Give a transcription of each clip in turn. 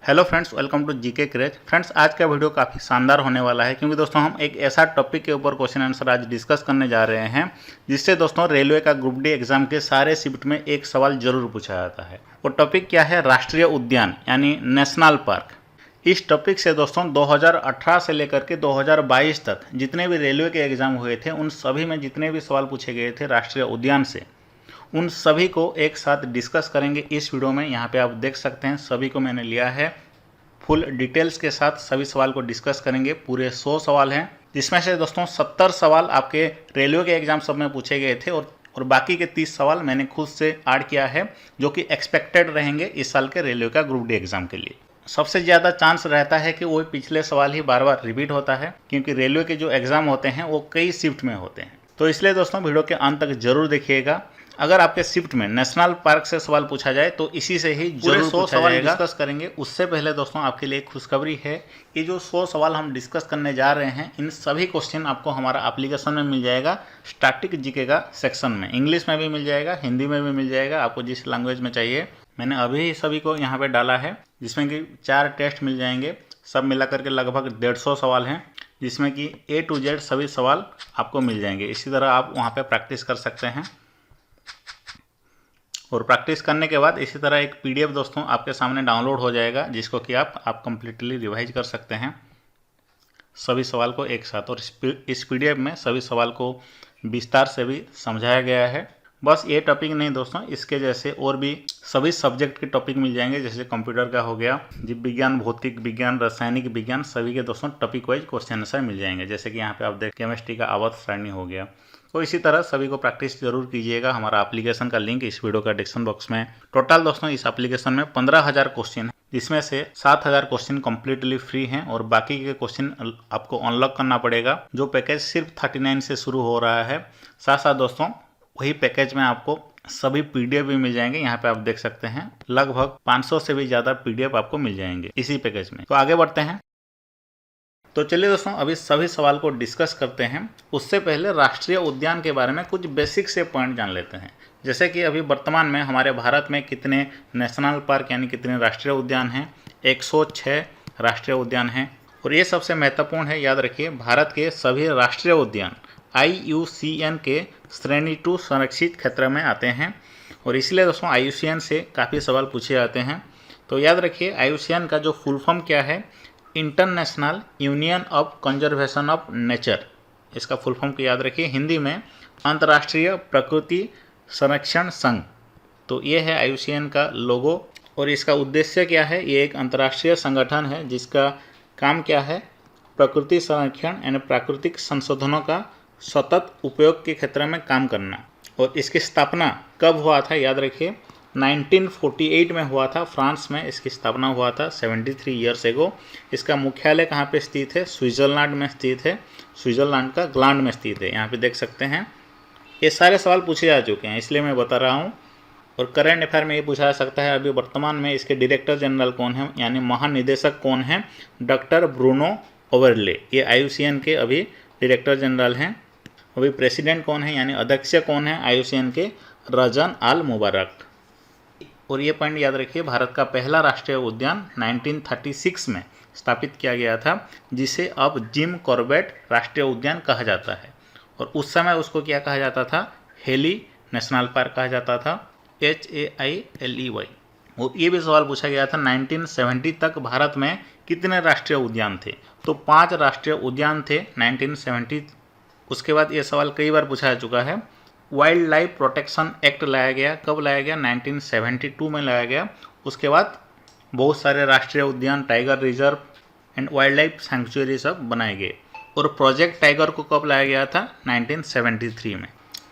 Hello friends, welcome to GK craze. Friends, आज का video काफ़ी शानदार होने वाला है क्योंकि दोस्तों हम एक ऐसा टॉपिक के ऊपर क्वेश्चन आंसर आज डिस्कस करने जा रहे हैं जिससे दोस्तों रेलवे का ग्रुप डी एग्जाम के सारे शिफ्ट में एक सवाल जरूर पूछा जाता है। वो टॉपिक क्या है? राष्ट्रीय उद्यान यानी नेशनल पार्क। इस टॉपिक से दोस्तों 2018 से लेकर के 2022 तक जितने भी रेलवे के एग्जाम हुए थे उन सभी में जितने भी सवाल पूछे गए थे राष्ट्रीय उद्यान से, उन सभी को एक साथ डिस्कस करेंगे इस वीडियो में। यहाँ पे आप देख सकते हैं सभी को मैंने लिया है, फुल डिटेल्स के साथ सभी सवाल को डिस्कस करेंगे। पूरे 100 सवाल हैं जिसमें से दोस्तों 70 सवाल आपके रेलवे के एग्जाम सब में पूछे गए थे और बाकी के 30 सवाल मैंने खुद से ऐड किया है जो कि एक्सपेक्टेड रहेंगे इस साल के रेलवे का ग्रुप डी एग्जाम के लिए। सबसे ज़्यादा चांस रहता है कि वो पिछले सवाल ही बार बार रिपीट होता है क्योंकि रेलवे के जो एग्ज़ाम होते हैं वो कई शिफ्ट में होते हैं। तो इसलिए दोस्तों वीडियो के अंत तक जरूर देखिएगा। अगर आपके शिफ्ट में नेशनल पार्क से सवाल पूछा जाए तो इसी से ही जरूर 100 सवाल डिस्कस करेंगे। उससे पहले दोस्तों आपके लिए एक खुशखबरी है, ये जो 100 सवाल हम डिस्कस करने जा रहे हैं इन सभी क्वेश्चन आपको हमारा एप्लीकेशन में मिल जाएगा। स्टैटिक जीके का सेक्शन में इंग्लिश में भी मिल जाएगा, हिंदी में भी मिल जाएगा, आपको जिस लैंग्वेज में चाहिए। मैंने अभी सभी को यहाँ पे डाला है जिसमें कि 4 टेस्ट मिल जाएंगे। सब मिला करके लगभग 150 सवाल हैं जिसमें कि A to Z सभी सवाल आपको मिल जाएंगे। इसी तरह आप वहाँ पे प्रैक्टिस कर सकते हैं और प्रैक्टिस करने के बाद इसी तरह एक PDF दोस्तों आपके सामने डाउनलोड हो जाएगा जिसको कि आप कंप्लीटली रिवाइज कर सकते हैं सभी सवाल को एक साथ। और इस PDF में सभी सवाल को विस्तार से भी समझाया गया है। बस ये टॉपिक नहीं दोस्तों, इसके जैसे और भी सभी सब्जेक्ट के टॉपिक मिल जाएंगे, जैसे कंप्यूटर का हो गया, जीव विज्ञान, भौतिक विज्ञान, रासायनिक विज्ञान, सभी के दोस्तों टॉपिक वाइज क्वेश्चन आंसर मिल जाएंगे। जैसे कि यहाँ पे आप देख केमिस्ट्री का आवर्त सारणी हो गया। तो इसी तरह सभी को प्रैक्टिस जरूर कीजिएगा। हमारा एप्लीकेशन का लिंक इस वीडियो का डिस्क्रिप्शन बॉक्स में। टोटल दोस्तों इस एप्लीकेशन में 15,000 क्वेश्चन है जिसमें से 7,000 क्वेश्चन कम्प्लीटली फ्री हैं और बाकी के क्वेश्चन आपको अनलॉक करना पड़ेगा। जो पैकेज सिर्फ 39 से शुरू हो रहा है, साथ साथ दोस्तों वही पैकेज में आपको सभी PDF भी मिल जाएंगे। यहाँ पे आप देख सकते हैं लगभग 500 से भी ज़्यादा PDF आपको मिल जाएंगे इसी पैकेज में। तो आगे बढ़ते हैं। तो चलिए दोस्तों अभी सभी सवाल को डिस्कस करते हैं। उससे पहले राष्ट्रीय उद्यान के बारे में कुछ बेसिक से पॉइंट जान लेते हैं। जैसे कि अभी वर्तमान में हमारे भारत में कितने नेशनल पार्क यानी कितने राष्ट्रीय उद्यान हैं? 106 राष्ट्रीय उद्यान हैं। और ये सबसे महत्वपूर्ण है, याद रखिए, भारत के सभी राष्ट्रीय उद्यान IUCN के श्रेणी 2 संरक्षित क्षेत्र में आते हैं और इसलिए दोस्तों IUCN से काफ़ी सवाल पूछे जाते हैं। तो याद रखिए IUCN का जो फुल फॉर्म क्या है? International union of conservation of nature. इसका फुल फॉर्म को याद रखिए, हिंदी में अंतर्राष्ट्रीय प्रकृति संरक्षण संघ। तो ये है IUCN का लोगो और इसका उद्देश्य क्या है? ये एक अंतर्राष्ट्रीय संगठन है जिसका काम क्या है? प्रकृति संरक्षण यानी प्राकृतिक संशोधनों का सतत उपयोग के क्षेत्र में काम करना। और इसकी स्थापना कब हुआ था? याद रखिए 1948 में हुआ था, फ्रांस में इसकी स्थापना हुआ था 73 ईयर्स एगो। इसका मुख्यालय कहाँ पे स्थित है? स्विट्जरलैंड में स्थित है, स्विट्जरलैंड का ग्लांड में स्थित है। यहाँ पे देख सकते हैं ये सारे सवाल पूछे जा चुके हैं इसलिए मैं बता रहा हूँ। और करंट अफेयर में ये पूछा जा सकता है अभी वर्तमान में इसके डायरेक्टर जनरल कौन है यानी महानिदेशक कौन है? Doctor Bruno overlay. ये IUCN के अभी डायरेक्टर जनरल हैं। अभी प्रेसिडेंट कौन है यानी अध्यक्ष कौन है IUCN के? रजन आल मुबारक। और ये पॉइंट याद रखिए, भारत का पहला राष्ट्रीय उद्यान 1936 में स्थापित किया गया था जिसे अब जिम कॉर्बेट राष्ट्रीय उद्यान कहा जाता है। और उस समय उसको क्या कहा जाता था? हेली नेशनल पार्क कहा जाता था, HAILEY। और ये भी सवाल पूछा गया था 1970 तक भारत में कितने राष्ट्रीय उद्यान थे? तो 5 राष्ट्रीय उद्यान थे 1970। उसके बाद ये सवाल कई बार पूछा जा चुका है। वाइल्ड लाइफ प्रोटेक्शन एक्ट लाया गया, कब लाया गया? 1972 में लाया गया। उसके बाद बहुत सारे राष्ट्रीय उद्यान, tiger reserve and wild life sanctuary सब बनाए गए। और प्रोजेक्ट टाइगर को कब लाया गया था? 1973 में।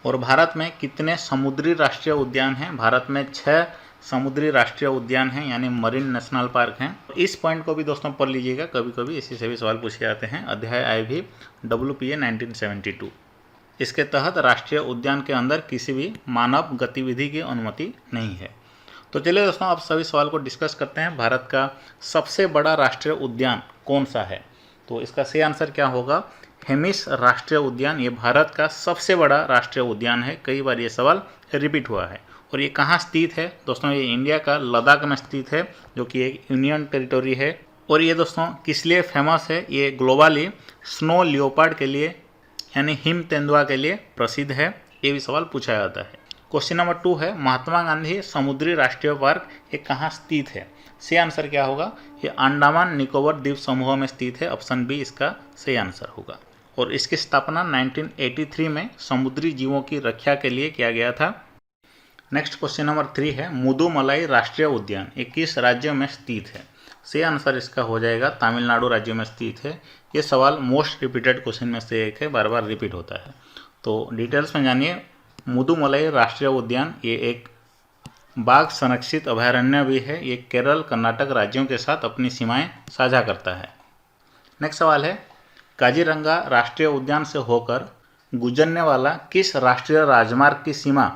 और भारत में कितने समुद्री राष्ट्रीय उद्यान हैं? भारत में 6 समुद्री राष्ट्रीय उद्यान हैं यानी मरीन नेशनल पार्क हैं। इस पॉइंट को भी दोस्तों पढ़ लीजिएगा, कभी कभी इसी से भी सवाल पूछे जाते हैं। अध्याय आय भी WPA 1972। इसके तहत राष्ट्रीय उद्यान के अंदर किसी भी मानव गतिविधि की अनुमति नहीं है। तो चलिए दोस्तों आप सभी सवाल को डिस्कस करते हैं। भारत का सबसे बड़ा राष्ट्रीय उद्यान कौन सा है? तो इसका सही आंसर क्या होगा? हेमिस राष्ट्रीय उद्यान। ये भारत का सबसे बड़ा राष्ट्रीय उद्यान है। कई बार ये सवाल रिपीट हुआ है। और ये कहाँ स्थित है दोस्तों? ये इंडिया का लद्दाख में स्थित है, जो कि एक यूनियन टेरिटोरी है। और ये दोस्तों किस लिए फेमस है? ये ग्लोबली स्नो लियोपार्ड के लिए यानी हिम तेंदुआ के लिए प्रसिद्ध है। ये भी सवाल पूछा जाता है। क्वेश्चन नंबर 2 है महात्मा गांधी समुद्री राष्ट्रीय पार्क ये कहाँ स्थित है? सही आंसर क्या होगा? ये अंडमान निकोबार द्वीप समूह में स्थित है। ऑप्शन बी इसका सही आंसर होगा। और इसकी स्थापना 1983 में समुद्री जीवों की रक्षा के लिए किया गया था। नेक्स्ट क्वेश्चन नंबर 3 है मुदुमलाई राष्ट्रीय उद्यान ये किस राज्य में स्थित है? सही आंसर इसका हो जाएगा तमिलनाडु राज्य में स्थित है। ये सवाल मोस्ट रिपीटेड क्वेश्चन में से एक है, बार बार रिपीट होता है। तो डिटेल्स में जानिए। मुदुमलाई राष्ट्रीय उद्यान ये एक बाघ संरक्षित अभयारण्य भी है। ये केरल, कर्नाटक राज्यों के साथ अपनी सीमाएं साझा करता है। नेक्स्ट सवाल है काजीरंगा राष्ट्रीय उद्यान से होकर गुजरने वाला किस राष्ट्रीय राजमार्ग की सीमा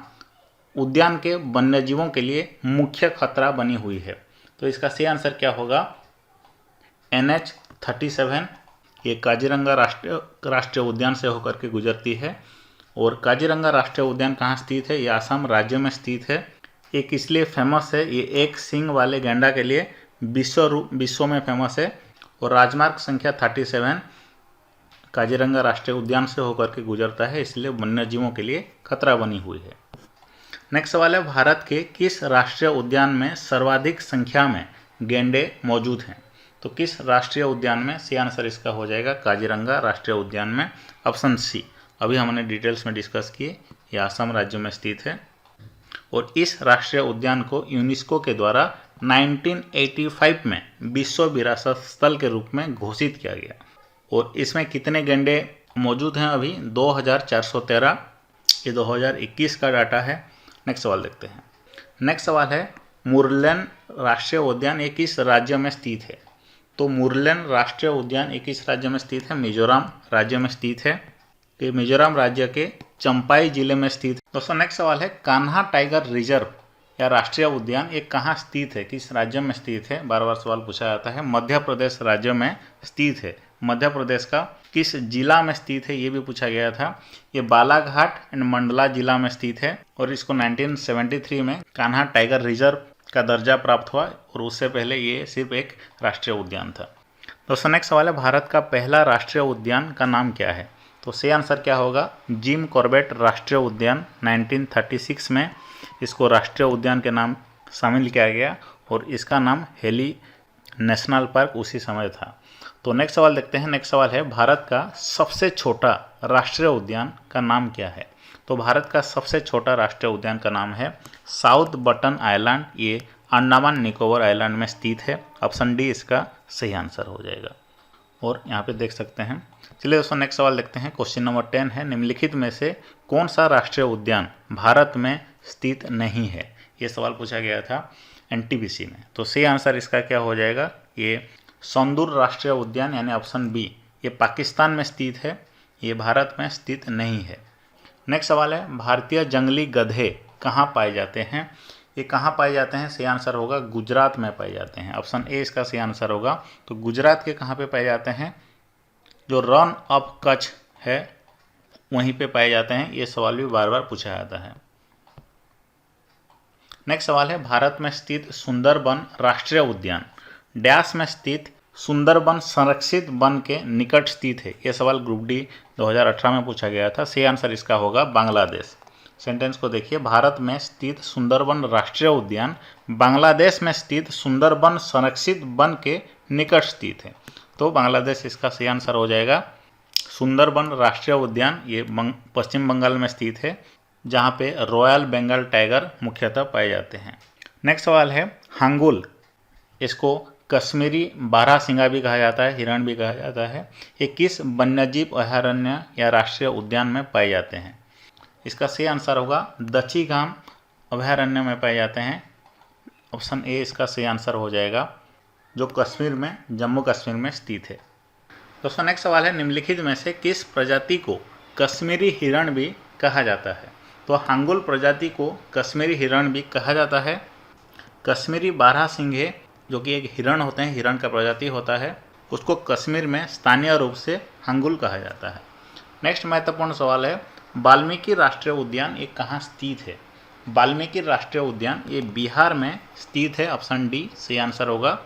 उद्यान के वन्यजीवों के लिए मुख्य खतरा बनी हुई है? तो इसका सही आंसर क्या होगा? NH-37 ये काजीरंगा राष्ट्रीय उद्यान से होकर के गुजरती है। और काजीरंगा राष्ट्रीय उद्यान कहाँ स्थित है? ये असम राज्य में स्थित है। ये किस लिए फेमस है? ये एक सींग वाले गैंडा के लिए विश्व में फेमस है। और राजमार्ग संख्या 37 काजीरंगा राष्ट्रीय उद्यान से होकर के गुजरता है, इसलिए वन्यजीवों के लिए खतरा बनी हुई है। नेक्स्ट सवाल है भारत के किस राष्ट्रीय उद्यान में सर्वाधिक संख्या में गैंडे मौजूद हैं? तो किस राष्ट्रीय उद्यान में? सही आंसर इसका हो जाएगा काजीरंगा राष्ट्रीय उद्यान में। ऑप्शन सी अभी हमने डिटेल्स में डिस्कस किए। यह असम राज्य में स्थित है। और इस राष्ट्रीय उद्यान को यूनेस्को के द्वारा 1985 में विश्व विरासत स्थल के रूप में घोषित किया गया। और इसमें कितने गैंडे मौजूद हैं? अभी 2413। ये 2021 का डाटा है। नेक्स्ट सवाल देखते हैं। नेक्स्ट सवाल है मुरलेन राष्ट्रीय उद्यान ये किस राज्य में स्थित है? तो मुरलेन राष्ट्रीय उद्यान ये किस राज्य में स्थित है? मिजोरम राज्य में स्थित है। ये मिजोरम राज्य के चंपाई जिले में स्थित है। दोस्तों नेक्स्ट सवाल है कान्हा टाइगर रिजर्व या राष्ट्रीय उद्यान ये कहाँ स्थित है? किस राज्य में स्थित है? बार बार सवाल पूछा जाता है। मध्य प्रदेश राज्य में स्थित है। मध्य प्रदेश का किस जिला में स्थित है ये भी पूछा गया था। ये बालाघाट एंड मंडला जिला में स्थित है। और इसको 1973 में कान्हा टाइगर रिजर्व का दर्जा प्राप्त हुआ। और उससे पहले ये सिर्फ एक राष्ट्रीय उद्यान था। दोस्तों नेक्स्ट सवाल है भारत का पहला राष्ट्रीय उद्यान का नाम क्या है? तो सही आंसर क्या होगा? जिम कॉर्बेट राष्ट्रीय उद्यान 1936 में इसको राष्ट्रीय उद्यान के नाम शामिल किया गया। और इसका नाम हेली नेशनल पार्क उसी समय था। तो नेक्स्ट सवाल देखते हैं। नेक्स्ट सवाल है भारत का सबसे छोटा राष्ट्रीय उद्यान का नाम क्या है? तो भारत का सबसे छोटा राष्ट्रीय उद्यान का नाम है साउथ बटन आइलैंड। ये अंडमान निकोबार आइलैंड में स्थित है। ऑप्शन डी इसका सही आंसर हो जाएगा। और यहाँ पे देख सकते हैं। चलिए दोस्तों नेक्स्ट सवाल देखते हैं। क्वेश्चन नंबर 10 है निम्नलिखित में से कौन सा राष्ट्रीय उद्यान भारत में स्थित नहीं है? ये सवाल पूछा गया था NTPC में। तो सही आंसर इसका क्या हो जाएगा? ये सौंदुर राष्ट्रीय उद्यान यानी ऑप्शन बी ये पाकिस्तान में स्थित है। ये भारत में स्थित नहीं है। नेक्स्ट सवाल है भारतीय जंगली गधे कहाँ पाए जाते हैं? ये कहाँ पाए जाते हैं? सही आंसर होगा गुजरात में पाए जाते हैं। ऑप्शन ए इसका सही आंसर होगा। तो गुजरात के कहाँ पे पाए जाते हैं? जो रन ऑफ कच्छ है वहीं पे पाए जाते हैं। ये सवाल भी बार बार पूछा जाता है। नेक्स्ट सवाल है भारत में स्थित सुंदरबन राष्ट्रीय उद्यान डैश में स्थित सुंदरबन संरक्षित वन के निकट स्थित है। यह सवाल ग्रुप डी 2018 में पूछा गया था। सही आंसर इसका होगा बांग्लादेश। सेंटेंस को देखिए भारत में स्थित सुंदरबन राष्ट्रीय उद्यान बांग्लादेश में स्थित सुंदरबन संरक्षित वन के निकट स्थित है। तो बांग्लादेश इसका सही आंसर हो जाएगा। सुंदरबन राष्ट्रीय उद्यान ये पश्चिम बंगाल में स्थित है, जहाँ पे रॉयल बंगाल टाइगर मुख्यतः पाए जाते हैं। नेक्स्ट सवाल है हांगुल, इसको कश्मीरी बारहसिंगा भी कहा जाता है, हिरण भी कहा जाता है। ये किस वन्यजीव अभयारण्य या राष्ट्रीय उद्यान में पाए जाते हैं? इसका सही आंसर होगा दक्षिणागाम अभयारण्य में पाए जाते हैं। ऑप्शन ए इसका सही आंसर हो जाएगा, जो कश्मीर में जम्मू कश्मीर में स्थित है। दोस्तों नेक्स्ट सवाल है निम्नलिखित में से किस प्रजाति को कश्मीरी हिरण भी कहा जाता है? तो हांगुल प्रजाति को कश्मीरी हिरण भी कहा जाता है। कश्मीरी बारहसिंगे जो कि एक हिरण होते हैं, हिरण का प्रजाति होता है, उसको कश्मीर में स्थानीय रूप से हांगुल कहा जाता है। नेक्स्ट महत्वपूर्ण सवाल है वाल्मीकि राष्ट्रीय उद्यान ये कहाँ स्थित है? वाल्मीकि राष्ट्रीय उद्यान ये बिहार में स्थित है, ऑप्शन डी सही आंसर होगा।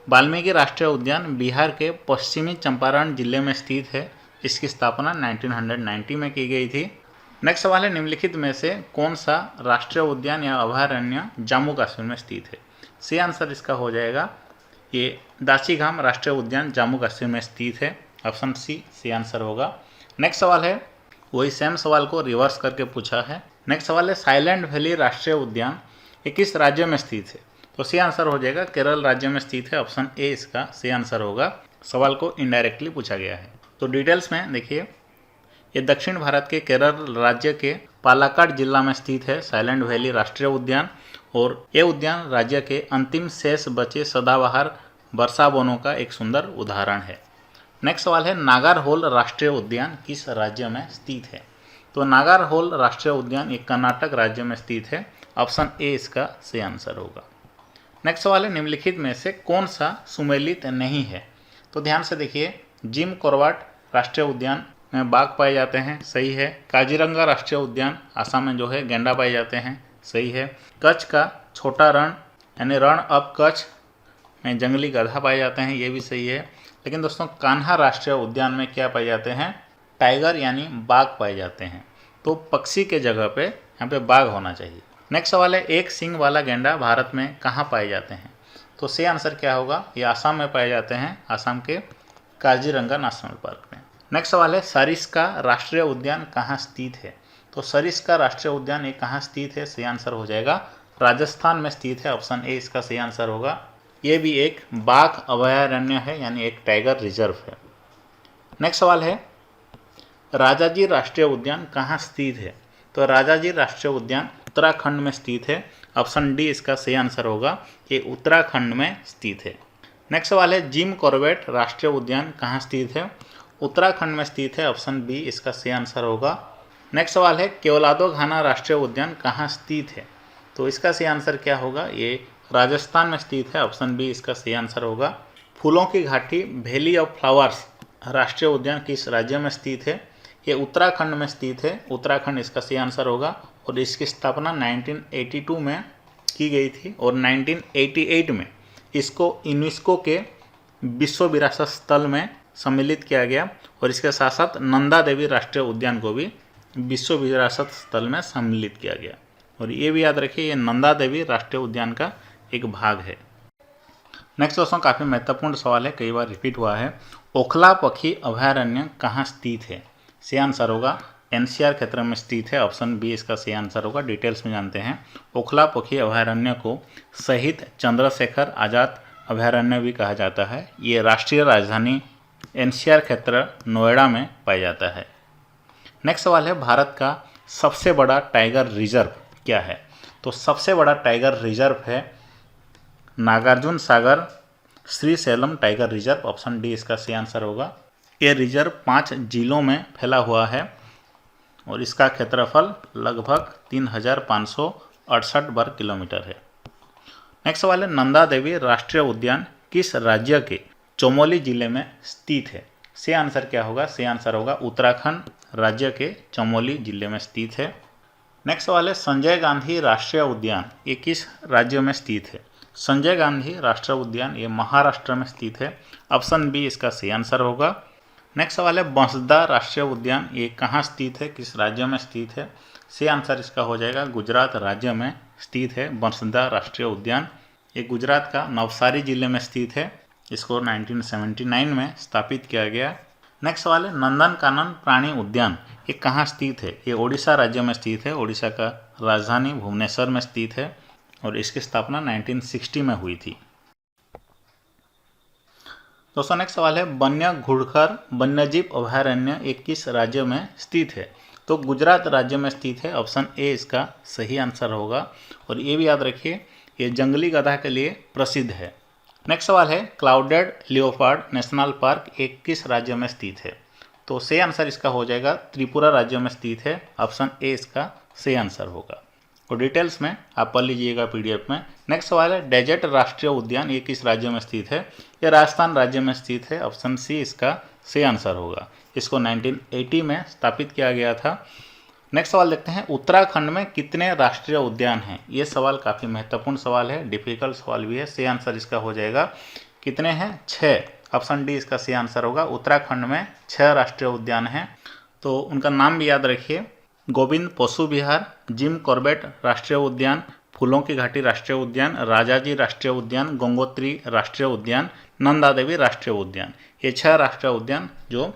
वाल्मीकि राष्ट्रीय उद्यान बिहार के पश्चिमी चंपारण जिले में स्थित है। इसकी स्थापना 1990 में की गई थी। नेक्स्ट सवाल है, निम्नलिखित में से कौन सा राष्ट्रीय उद्यान या अभयारण्य जम्मू कश्मीर में स्थित है? सही आंसर इसका हो जाएगा ये दासीघाम राष्ट्रीय उद्यान जम्मू कश्मीर में स्थित है, ऑप्शन सी सही आंसर होगा। नेक्स्ट सवाल है, वही सेम सवाल को रिवर्स करके पूछा है। नेक्स्ट सवाल है, साइलेंट वैली राष्ट्रीय उद्यान ये किस राज्य में स्थित है? तो सही आंसर हो जाएगा केरल राज्य में स्थित है, ऑप्शन ए इसका सही आंसर होगा। सवाल को इनडायरेक्टली पूछा गया है। तो डिटेल्स में देखिए, ये दक्षिण भारत के केरल राज्य के पालाकाड जिला में स्थित है साइलेंट वैली राष्ट्रीय उद्यान, और ये उद्यान राज्य के अंतिम शेष बचे सदाबहार वर्षा वनों का एक सुंदर उदाहरण है। नेक्स्ट सवाल है, नागरहोल राष्ट्रीय उद्यान किस राज्य में स्थित है? तो नागरहोल राष्ट्रीय उद्यान एक कर्नाटक राज्य में स्थित है, ऑप्शन ए इसका सही आंसर होगा। नेक्स्ट सवाल है, निम्नलिखित में से कौन सा सुमेलित नहीं है? तो ध्यान से देखिए, जिम कॉर्बेट राष्ट्रीय उद्यान में बाघ पाए जाते हैं, सही है। काजीरंगा राष्ट्रीय उद्यान आसाम में जो है गेंडा पाए जाते हैं, सही है। कच्छ का छोटा रण यानी रण ऑफ कच्छ में जंगली गधा पाए जाते हैं, ये भी सही है। लेकिन दोस्तों, कान्हा राष्ट्रीय उद्यान में क्या पाए जाते हैं? टाइगर यानी बाघ पाए जाते हैं। तो पक्षी के जगह पे यहाँ पे बाघ होना चाहिए। नेक्स्ट सवाल है, एक सींग वाला गेंडा भारत में कहाँ पाए जाते हैं? तो सही आंसर क्या होगा? ये आसाम में पाए जाते हैं, आसाम के काजीरंगा नेशनल पार्क में। नेक्स्ट सवाल है, सरिस्का राष्ट्रीय उद्यान कहाँ स्थित है? तो सरिस्का राष्ट्रीय उद्यान ये कहाँ स्थित है? सही आंसर हो जाएगा राजस्थान में स्थित है, ऑप्शन ए इसका सही आंसर होगा। ये भी एक बाघ अभयारण्य है, यानी एक टाइगर रिजर्व है। नेक्स्ट सवाल है, राजाजी राष्ट्रीय उद्यान कहाँ स्थित है? तो राजाजी राष्ट्रीय उद्यान उत्तराखंड में स्थित है, ऑप्शन डी इसका सही आंसर होगा। ये उत्तराखंड में स्थित है। नेक्स्ट सवाल है, जिम कॉर्बेट राष्ट्रीय उद्यान कहाँ स्थित है? उत्तराखंड में स्थित है, ऑप्शन बी इसका सही आंसर होगा। नेक्स्ट सवाल है, केवलादो घाना राष्ट्रीय उद्यान कहाँ स्थित है? तो इसका सही आंसर क्या होगा? ये राजस्थान में स्थित है, ऑप्शन बी इसका सही आंसर होगा। फूलों की घाटी वैली ऑफ फ्लावर्स राष्ट्रीय उद्यान किस राज्य में स्थित है? ये उत्तराखंड में स्थित है, उत्तराखंड इसका सही आंसर होगा। और इसकी स्थापना 1982 में की गई थी, और 1988 में इसको यूनेस्को के विश्व विरासत स्थल में सम्मिलित किया गया, और इसके साथ साथ नंदा देवी राष्ट्रीय उद्यान को भी विश्व विरासत स्थल में सम्मिलित किया गया। और ये भी याद रखिए, ये नंदा देवी राष्ट्रीय उद्यान का एक भाग है। नेक्स्ट दोस्तों, काफ़ी महत्वपूर्ण सवाल है, कई बार रिपीट हुआ है। ओखला पक्षी अभयारण्य कहाँ स्थित है? सही आंसर होगा एनसीआर क्षेत्र में स्थित है, ऑप्शन बी इसका सही आंसर होगा। डिटेल्स में जानते हैं। ओखला पक्षी अभयारण्य को शहीद चंद्रशेखर आज़ाद अभयारण्य भी कहा जाता है। ये राष्ट्रीय राजधानी एनसीआर क्षेत्र नोएडा में पाया जाता है। नेक्स्ट सवाल है, भारत का सबसे बड़ा टाइगर रिजर्व क्या है? तो सबसे बड़ा टाइगर रिजर्व है Nagarjuna Sagar Srisailam tiger reserve, option D इसका सही आंसर होगा। ये रिजर्व 5 जिलों में फैला हुआ है, और इसका क्षेत्रफल लगभग 3568 वर्ग किलोमीटर है। नेक्स्ट सवाल है, नंदा देवी राष्ट्रीय उद्यान किस राज्य के चमोली जिले में स्थित है? सही आंसर क्या होगा? सही आंसर होगा उत्तराखंड राज्य के चमोली जिले में स्थित है। नेक्स्ट सवाल है, संजय गांधी राष्ट्रीय उद्यान ये किस राज्य में स्थित है? संजय गांधी राष्ट्रीय उद्यान ये महाराष्ट्र में स्थित है, ऑप्शन बी इसका सही आंसर होगा। नेक्स्ट सवाल है, बंसदा राष्ट्रीय उद्यान ये कहाँ स्थित है, किस राज्य में स्थित है? सही आंसर इसका हो जाएगा गुजरात राज्य में स्थित है बंसदा राष्ट्रीय उद्यान। ये गुजरात का नवसारी जिले में स्थित है। इसको 1979 में स्थापित किया गया। नेक्स्ट सवाल है, नंदनकानन प्राणी उद्यान ये कहाँ स्थित है? ये ओडिशा राज्य में स्थित है, ओडिशा का राजधानी भुवनेश्वर में स्थित है, और इसकी स्थापना 1960 में हुई थी। दोस्तों नेक्स्ट सवाल है, वन्य घुड़खर वन्यजीव अभयारण्य ये किस राज्य में स्थित है? तो गुजरात राज्य में स्थित है, ऑप्शन ए इसका सही आंसर होगा। और ये भी याद रखिए, ये जंगली गधा के लिए प्रसिद्ध है। नेक्स्ट सवाल है, क्लाउडेड लियोपार्ड नेशनल पार्क एक किस राज्य में स्थित है? तो सही आंसर इसका हो जाएगा त्रिपुरा राज्य में स्थित है, ऑप्शन ए इसका सही आंसर होगा। और डिटेल्स में आप पढ़ लीजिएगा पीडीएफ में। नेक्स्ट सवाल है, डेजर्ट राष्ट्रीय उद्यान ये किस राज्य में स्थित है? ये राजस्थान राज्य में स्थित है, ऑप्शन सी इसका सही आंसर होगा। इसको 1980 में स्थापित किया गया था, नेक्स्ट सवाल देखते हैं, उत्तराखंड में कितने राष्ट्रीय उद्यान हैं। ये सवाल काफ़ी महत्वपूर्ण सवाल है, डिफिकल्ट सवाल भी है। सही आंसर इसका हो जाएगा कितने हैं, 6। ऑप्शन डी इसका सही आंसर होगा। उत्तराखंड में 6 राष्ट्रीय उद्यान हैं। तो उनका नाम भी याद रखिए, गोविंद पशु विहार, जिम कॉर्बेट राष्ट्रीय उद्यान, फूलों की घाटी राष्ट्रीय उद्यान, राजाजी राष्ट्रीय उद्यान, गंगोत्री राष्ट्रीय उद्यान, नंदा देवी राष्ट्रीय उद्यान। ये 6 राष्ट्रीय उद्यान जो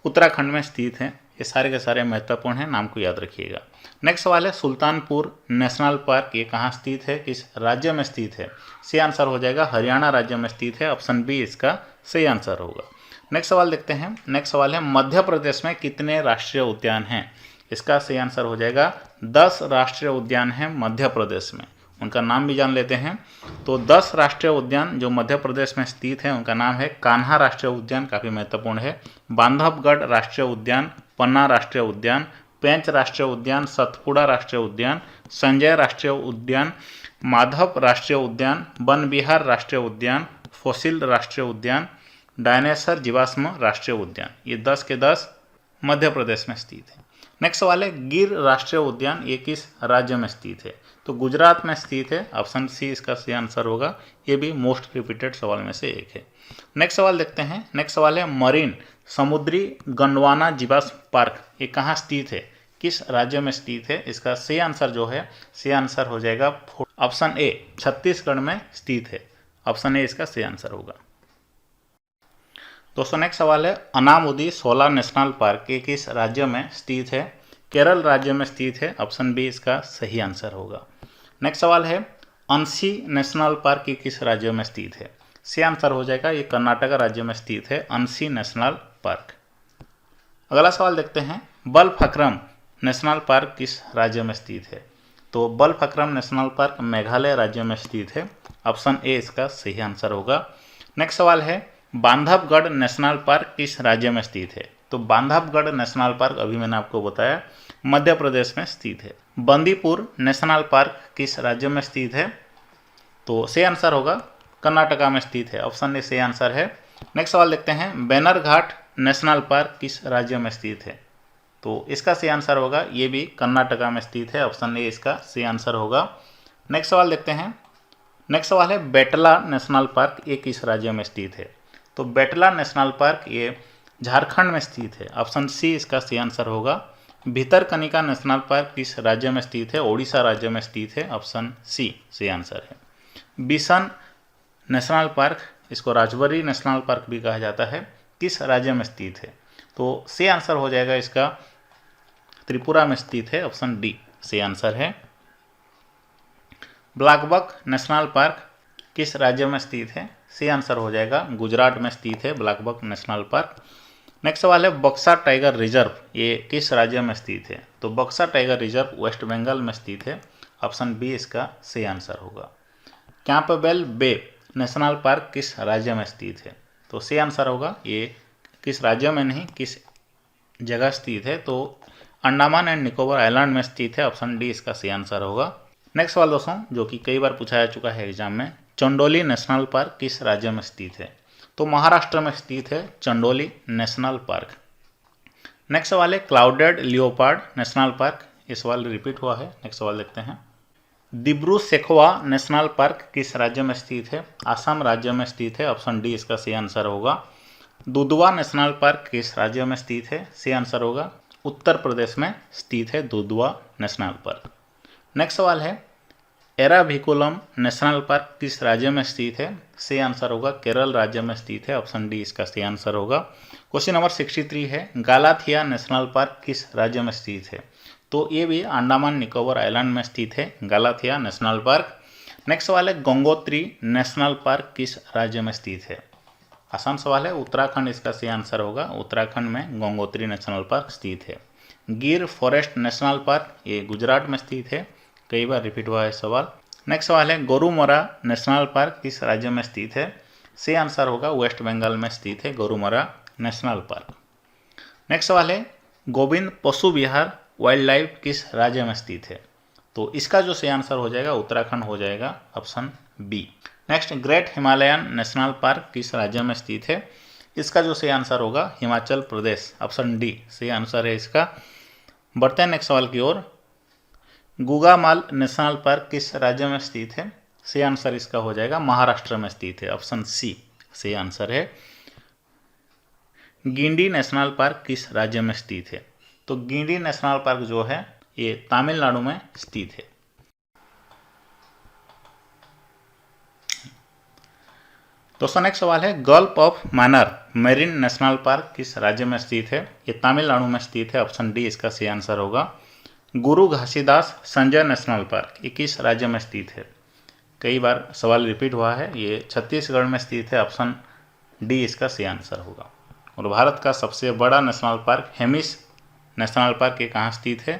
उत्तराखंड में स्थित हैं। ये सारे के सारे महत्वपूर्ण हैं, नाम को याद रखिएगा। नेक्स्ट सवाल है, सुल्तानपुर नेशनल पार्क ये कहाँ स्थित है, किस राज्य में स्थित है। सही आंसर हो जाएगा हरियाणा राज्य में स्थित है। ऑप्शन बी इसका सही आंसर होगा। नेक्स्ट सवाल देखते हैं। नेक्स्ट सवाल है, मध्य प्रदेश में कितने राष्ट्रीय उद्यान हैं। इसका सही आंसर हो जाएगा 10 राष्ट्रीय उद्यान हैं मध्य प्रदेश में। उनका नाम भी जान लेते हैं। तो 10 राष्ट्रीय उद्यान जो मध्य प्रदेश में स्थित है उनका नाम है, कान्हा राष्ट्रीय उद्यान काफ़ी महत्वपूर्ण है, बांधवगढ़ राष्ट्रीय उद्यान, पन्ना राष्ट्रीय उद्यान, पेंच राष्ट्रीय उद्यान, सतपुड़ा राष्ट्रीय उद्यान, संजय राष्ट्रीय उद्यान, माधव राष्ट्रीय उद्यान, वन विहार राष्ट्रीय उद्यान, फॉसिल राष्ट्रीय उद्यान, डायनासोर जीवाश्म राष्ट्रीय उद्यान। ये 10 के 10 मध्य प्रदेश में स्थित है। नेक्स्ट सवाल है, गिर राष्ट्रीय उद्यान ये किस राज्य में स्थित है। तो गुजरात में स्थित है। ऑप्शन सी इसका सही आंसर होगा। ये भी मोस्ट रिपीटेड सवाल में से एक है। नेक्स्ट सवाल देखते हैं। नेक्स्ट सवाल है, मरीन समुद्री गोंडवाना जीवाश्म पार्क ये कहाँ स्थित है, किस राज्य में स्थित है। इसका सही आंसर जो है, सही आंसर हो जाएगा ऑप्शन ए, छत्तीसगढ़ में स्थित है। ऑप्शन ए इसका सही आंसर होगा। दोस्तों नेक्स्ट सवाल है, अनामुदी शोला नेशनल पार्क ये किस राज्य में स्थित है। केरल राज्य में स्थित है। ऑप्शन बी इसका सही आंसर होगा। नेक्स्ट सवाल है, अंशी नेशनल पार्क ये किस राज्य में स्थित है। सही आंसर हो जाएगा, ये कर्नाटक राज्य में स्थित है, अंशी नेशनल पार्क। अगला सवाल देखते हैं, बलफक्रम नेशनल पार्क किस राज्य में स्थित है। तो बलफक्रम नेशनल पार्क मेघालय राज्य में स्थित है। ऑप्शन ए इसका सही आंसर होगा। नेक्स्ट सवाल है, बांधवगढ़ नेशनल पार्क किस राज्य में स्थित है। तो बांधवगढ़ नेशनल पार्क अभी मैंने आपको बताया मध्य प्रदेश में स्थित है। बंदीपुर नेशनल पार्क किस राज्य में स्थित है। तो सही आंसर होगा, कर्नाटका में स्थित है। ऑप्शन ए सही आंसर है। नेक्स्ट सवाल देखते हैं, बैनरघाट नेशनल पार्क किस राज्य में स्थित है। तो इसका सही आंसर होगा, ये भी कर्नाटका में स्थित है। ऑप्शन ए इसका सही आंसर होगा। नेक्स्ट सवाल देखते हैं। नेक्स्ट सवाल है, बेटला नेशनल पार्क ये किस राज्य में स्थित है। तो बेटला नेशनल पार्क ये झारखंड में स्थित है। ऑप्शन सी इसका सही आंसर होगा। भितरकनिका नेशनल पार्क किस राज्य में स्थित है। ओडिशा राज्य में स्थित है। ऑप्शन सी सही आंसर है। बिसन नेशनल पार्क, इसको राजबरी नेशनल पार्क भी कहा जाता है, किस राज्य में स्थित है। तो सही आंसर हो जाएगा इसका, त्रिपुरा में स्थित है। ऑप्शन डी सही आंसर है। ब्लैकबक नेशनल पार्क किस राज्य में स्थित है। सही आंसर हो जाएगा, गुजरात में स्थित है ब्लैकबक नेशनल पार्क। नेक्स्ट सवाल है, बक्सा टाइगर रिजर्व ये किस राज्य में स्थित है। तो बक्सा टाइगर रिजर्व वेस्ट बंगाल में स्थित है। ऑप्शन बी इसका सही आंसर होगा। कैंपबेल बे नेशनल पार्क किस राज्य में स्थित है। तो सही आंसर होगा, ये किस राज्य में नहीं किस जगह स्थित है। तो अंडमान एंड निकोबार आइलैंड में स्थित है। ऑप्शन डी इसका सही आंसर होगा। नेक्स्ट सवाल दोस्तों, जो कि कई बार पूछा जा चुका है एग्जाम में, चंडोली नेशनल पार्क किस राज्य में स्थित है। तो महाराष्ट्र में स्थित है चंडोली नेशनल पार्क। नेक्स्ट सवाल है, क्लाउडेड लियोपार्ड नेशनल पार्क, ये सवाल रिपीट हुआ है। नेक्स्ट सवाल देखते हैं, दिब्रू सेखोवा नेशनल पार्क किस राज्य में स्थित है। आसाम राज्य में स्थित है। ऑप्शन डी इसका सही आंसर होगा। दुधवा नेशनल पार्क किस राज्य में स्थित है। सही आंसर होगा, उत्तर प्रदेश में स्थित है दुधवा नेशनल पार्क। नेक्स्ट सवाल है, एराभिकुलम नेशनल पार्क किस राज्य में स्थित है। सही आंसर होगा, केरल राज्य में स्थित है। ऑप्शन डी इसका सही आंसर होगा। क्वेश्चन नंबर 63 है, गालाथिया नेशनल पार्क किस राज्य में स्थित है। तो ये भी अंडमान निकोबार आइलैंड में स्थित है, गालाथिया नेशनल पार्क। नेक्स्ट सवाल है, गंगोत्री नेशनल पार्क किस राज्य में स्थित है। आसान सवाल है, उत्तराखंड इसका सही आंसर होगा। उत्तराखंड में गंगोत्री नेशनल पार्क स्थित है। गिर फॉरेस्ट नेशनल पार्क ये गुजरात में स्थित है। कई बार रिपीट हुआ है सवाल। नेक्स्ट सवाल है, गोरुमरा नेशनल पार्क किस राज्य में स्थित है। सही आंसर होगा, वेस्ट बंगाल में स्थित है गोरुमरा नेशनल पार्क। नेक्स्ट सवाल है, गोविंद पशु विहार वाइल्ड लाइफ किस राज्य में स्थित है। तो इसका जो सही आंसर हो जाएगा उत्तराखंड हो जाएगा। Option B. Next, great Himalayan national park किस राज्य में स्थित है। इसका जो सही आंसर होगा हिमाचल प्रदेश। ऑप्शन डी सही आंसर है इसका। बढ़ते हैं नेक्स्ट सवाल की ओर। गुगामाल नेशनल पार्क किस राज्य में स्थित है? सही आंसर इसका हो जाएगा महाराष्ट्र में स्थित है, ऑप्शन सी सही आंसर है। गिंडी नेशनल पार्क किस राज्य में स्थित है? तो गिंडी नेशनल पार्क जो है ये तमिलनाडु में स्थित है। दोस्तों नेक्स्ट सवाल है, gulf of manner marine national park किस राज्य में स्थित है? ये तमिलनाडु में स्थित है, ऑप्शन डी इसका सही आंसर होगा। गुरु घासीदास संजय नेशनल पार्क ये किस राज्य में स्थित है? कई बार सवाल रिपीट हुआ है, ये छत्तीसगढ़ में स्थित है, ऑप्शन डी इसका सही आंसर होगा। और भारत का सबसे बड़ा national park Hemis national park ये कहाँ स्थित है?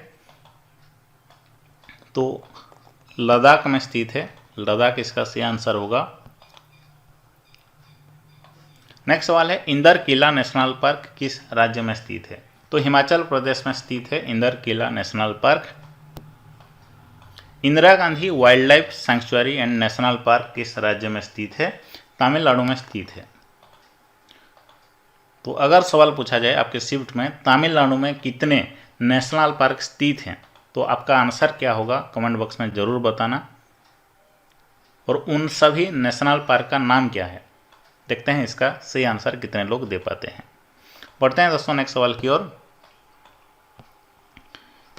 तो लद्दाख में स्थित है, लद्दाख इसका सही आंसर होगा। नेक्स्ट सवाल है, इंदर किला नेशनल पार्क किस राज्य में स्थित है? तो हिमाचल प्रदेश में स्थित है Inder Kila national park. Indira Gandhi wildlife sanctuary and national park किस राज्य में स्थित है? तमिलनाडु में स्थित है। तो अगर सवाल पूछा जाए आपके शिफ्ट में तमिलनाडु में कितने नेशनल पार्क स्थित हैं, तो आपका आंसर क्या होगा कमेंट बॉक्स में ज़रूर बताना। और उन सभी नेशनल पार्क का नाम क्या है, देखते हैं इसका सही आंसर कितने लोग दे पाते हैं। बढ़ते हैं दोस्तों नेक्स्ट सवाल की ओर।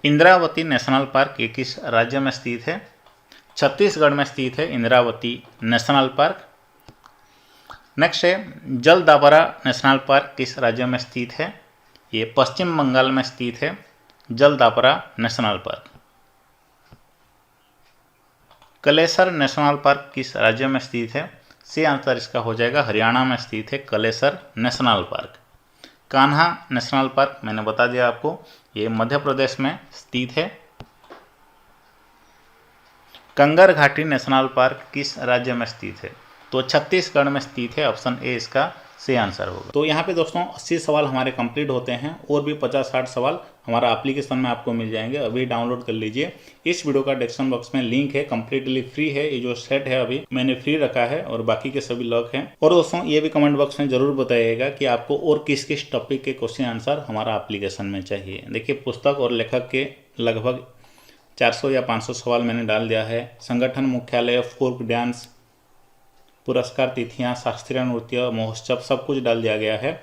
इंद्रावती नेशनल पार्क ये किस राज्य में स्थित है? छत्तीसगढ़ में स्थित है इंद्रावती नेशनल पार्क। नेक्स्ट है, जलदापारा नेशनल पार्क किस राज्य में स्थित है? ये पश्चिम बंगाल में स्थित है Jaldapara national park. Kalesar national park किस राज्य में स्थित है? सही आंसर इसका हो जाएगा हरियाणा में स्थित है Kalesar national park. Kanha national park मैंने बता दिया आपको, ये मध्य प्रदेश में स्थित है। कंगर घाटी नेशनल पार्क किस राज्य में स्थित है? तो छत्तीसगढ़ में स्थित है, ऑप्शन ए इसका सही आंसर होगा। तो यहाँ पे दोस्तों 80 सवाल हमारे कंप्लीट होते हैं और भी 50-60 सवाल हमारा एप्लीकेशन में आपको मिल जाएंगे, अभी डाउनलोड कर लीजिए। इस वीडियो का डिस्क्रिप्शन बॉक्स में लिंक है, कंप्लीटली फ्री है। ये जो सेट है अभी मैंने फ्री रखा है और बाकी के सभी लॉक हैं। और दोस्तों ये भी कमेंट बॉक्स में जरूर बताइएगा कि आपको और किस किस टॉपिक के क्वेश्चन आंसर हमारा एप्लीकेशन में चाहिए। देखिए पुस्तक और लेखक के लगभग 400 या 500 सवाल मैंने डाल दिया है। संगठन मुख्यालय, फोक डांस, पुरस्कार तिथियां, शास्त्रीय नृत्य, महोत्सव सब कुछ डाल दिया गया है।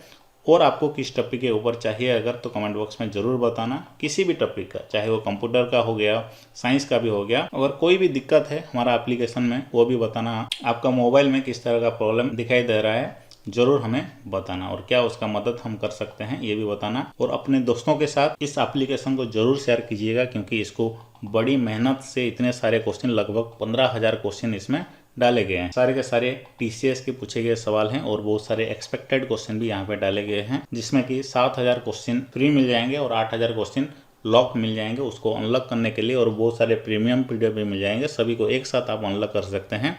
और आपको किस टॉपिक के ऊपर चाहिए अगर, तो कमेंट बॉक्स में ज़रूर बताना। किसी भी टॉपिक का, चाहे वो कंप्यूटर का हो गया, साइंस का भी हो गया, अगर कोई भी दिक्कत है हमारा एप्लीकेशन में वो भी बताना। आपका मोबाइल में किस तरह का प्रॉब्लम दिखाई दे रहा है ज़रूर हमें बताना, और क्या उसका मदद हम कर सकते हैं ये भी बताना। और अपने दोस्तों के साथ इस एप्लीकेशन को ज़रूर शेयर कीजिएगा, क्योंकि इसको बड़ी मेहनत से इतने सारे क्वेश्चन, लगभग 15,000 क्वेश्चन इसमें डाले गए हैं। सारे के सारे TCS के पूछे गए सवाल हैं और बहुत सारे एक्सपेक्टेड क्वेश्चन भी यहाँ पे डाले गए हैं, जिसमें कि 7,000 क्वेश्चन फ्री मिल जाएंगे और 8,000 क्वेश्चन लॉक मिल जाएंगे उसको अनलॉक करने के लिए, और बहुत सारे प्रीमियम PDF भी मिल जाएंगे। सभी को एक साथ आप अनलॉक कर सकते हैं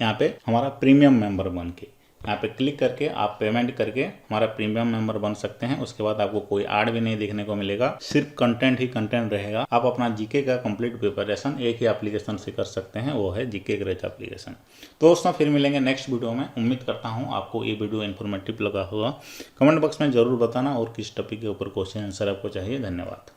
यहाँ पे हमारा प्रीमियम मेंबर बन के। यहाँ पे क्लिक करके आप पेमेंट करके हमारा प्रीमियम मेंबर बन सकते हैं। उसके बाद आपको कोई ऐड भी नहीं देखने को मिलेगा, सिर्फ कंटेंट ही कंटेंट रहेगा। आप अपना जीके का कंप्लीट प्रिपरेशन एक ही एप्लीकेशन से कर सकते हैं, वो है जीके ग्रेज एप्लीकेशन। तो दोस्तों फिर मिलेंगे नेक्स्ट वीडियो में। उम्मीद करता हूँ आपको ये वीडियो इन्फॉर्मेटिव लगा होगा। कमेंट बॉक्स में जरूर बताना और किस टॉपिक के ऊपर क्वेश्चन आंसर आपको चाहिए। धन्यवाद।